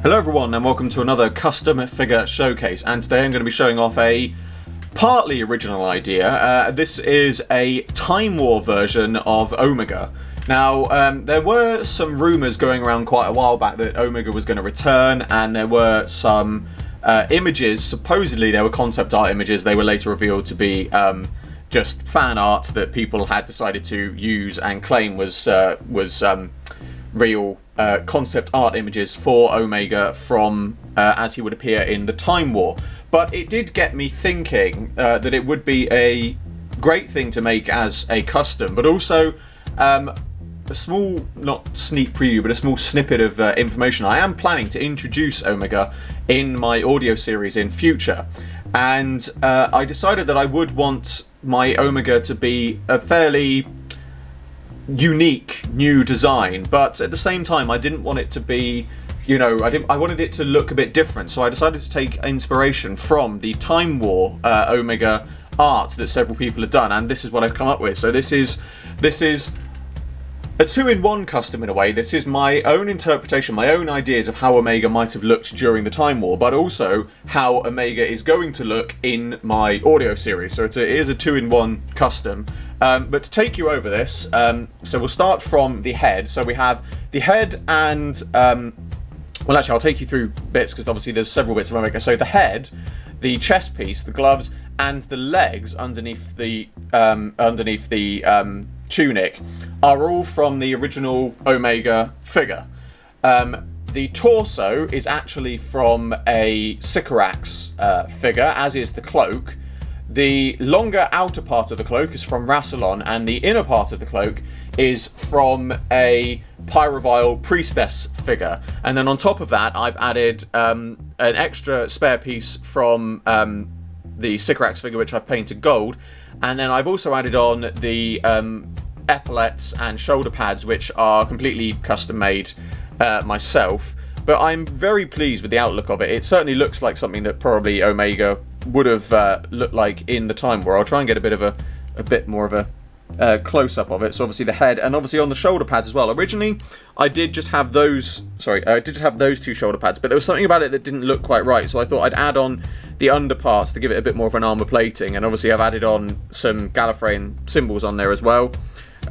Hello everyone and welcome to another custom figure showcase, and today I'm going to be showing off a partly original idea. This is a Time War version of Omega. Now there were some rumours going around quite a while back that Omega was going to return, and there were some images, supposedly they were concept art images. They were later revealed to be just fan art that people had decided to use and claim was real concept art images for Omega from as he would appear in the Time War. But it did get me thinking that it would be a great thing to make as a custom, but also a small, not sneak preview, but a small snippet of information. I am planning to introduce Omega in my audio series in future, and I decided that I would want my Omega to be a fairly unique new design, but at the same time I didn't want it to be, you know, I wanted it to look a bit different, so I decided to take inspiration from the Time War Omega art that several people have done, and this is what I've come up with. So this is a two-in-one custom in a way. This is my own interpretation, my own ideas of how Omega might have looked during the Time War, but also how Omega is going to look in my audio series. So it is a two-in-one custom. But to take you over this, so we'll start from the head. So we have the head and, well actually I'll take you through bits because obviously there's several bits of Omega. So the head, the chest piece, the gloves, and the legs underneath the tunic are all from the original Omega figure. The torso is actually from a Sycorax figure, as is the cloak. The longer outer part of the cloak is from Rassilon, and the inner part of the cloak is from a Pyrovile priestess figure. And then on top of that, I've added an extra spare piece from the Sycorax figure, which I've painted gold. And then I've also added on the epaulets and shoulder pads, which are completely custom made myself. But I'm very pleased with the outlook of it. It certainly looks like something that probably Omega would have looked like in the Time War. I'll try and get a bit more of a close-up of it. So obviously the head, and obviously on the shoulder pads as well. Originally, I did just have those. Sorry, I did have those two shoulder pads, but there was something about it that didn't look quite right. So I thought I'd add on the underparts to give it a bit more of an armor plating, and obviously I've added on some Gallifreyan symbols on there as well.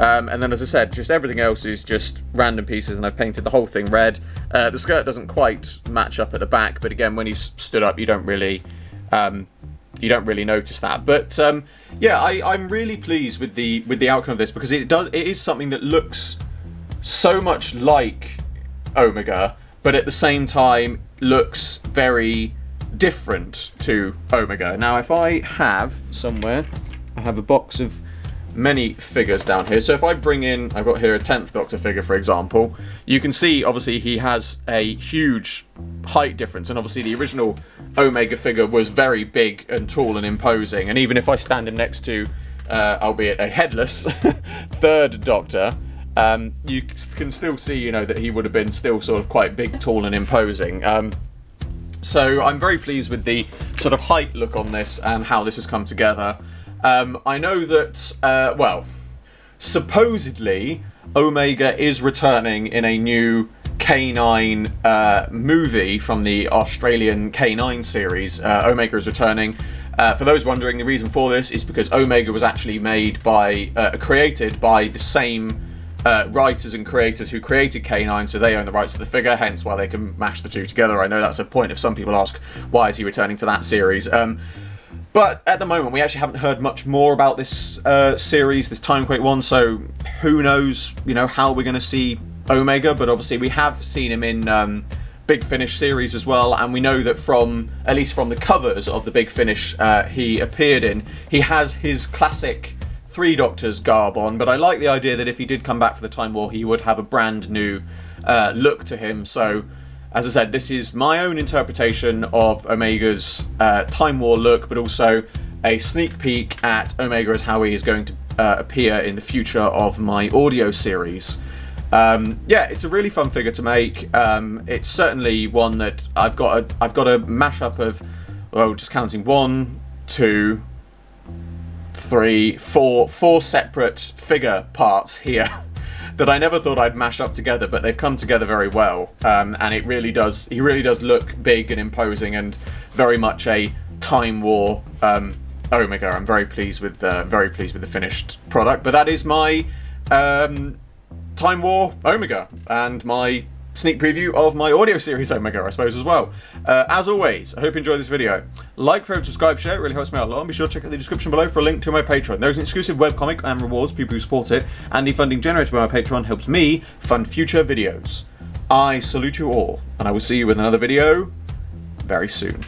And then, as I said, just everything else is just random pieces, and I've painted the whole thing red. The skirt doesn't quite match up at the back, but again, when he's stood up, you don't really notice that. But yeah, I'm really pleased with the outcome of this, because it is something that looks so much like Omega, but at the same time looks very different to Omega. Now, if I have somewhere, I have a box of many figures down here. So if I bring in, I've got here a 10th Doctor figure, for example, you can see obviously he has a huge height difference, and obviously the original Omega figure was very big and tall and imposing, and even if I stand him next to albeit a headless 3rd Doctor, you can still see, you know, that he would have been still sort of quite big, tall and imposing. So I'm very pleased with the sort of height look on this and how this has come together. I know that, well, supposedly Omega is returning in a new K9 movie from the Australian K9 series. Omega is returning. For those wondering, the reason for this is because Omega was actually made by, created by the same writers and creators who created K9, so they own the rights to the figure, hence why they can mash the two together. I know that's a point if some people ask, why is he returning to that series? But at the moment, we actually haven't heard much more about this series, this Timequake one, so who knows, you know, how we're going to see Omega. But obviously we have seen him in Big Finish series as well, and we know that from, at least from the covers of the Big Finish he appeared in, he has his classic 3 Doctors garb on, but I like the idea that if he did come back for the Time War, he would have a brand new look to him. So, as I said, this is my own interpretation of Omega's Time War look, but also a sneak peek at Omega as how he is going to appear in the future of my audio series. Yeah, it's a really fun figure to make. It's certainly one that I've got a mashup of, well, just counting 1, 2, 3, 4 separate figure parts here. that I never thought I'd mash up together, but they've come together very well. And it really does. He really does look big and imposing, and very much a Time War Omega. I'm very pleased with the finished product. But that is my Time War Omega and my sneak preview of my audio series Omega, I suppose, as well. As always, I hope you enjoyed this video. Like, favorite, subscribe, share, it really helps me out a lot. And be sure to check out the description below for a link to my Patreon. There is an exclusive webcomic and rewards for people who support it, and the funding generated by my Patreon helps me fund future videos. I salute you all, and I will see you with another video very soon.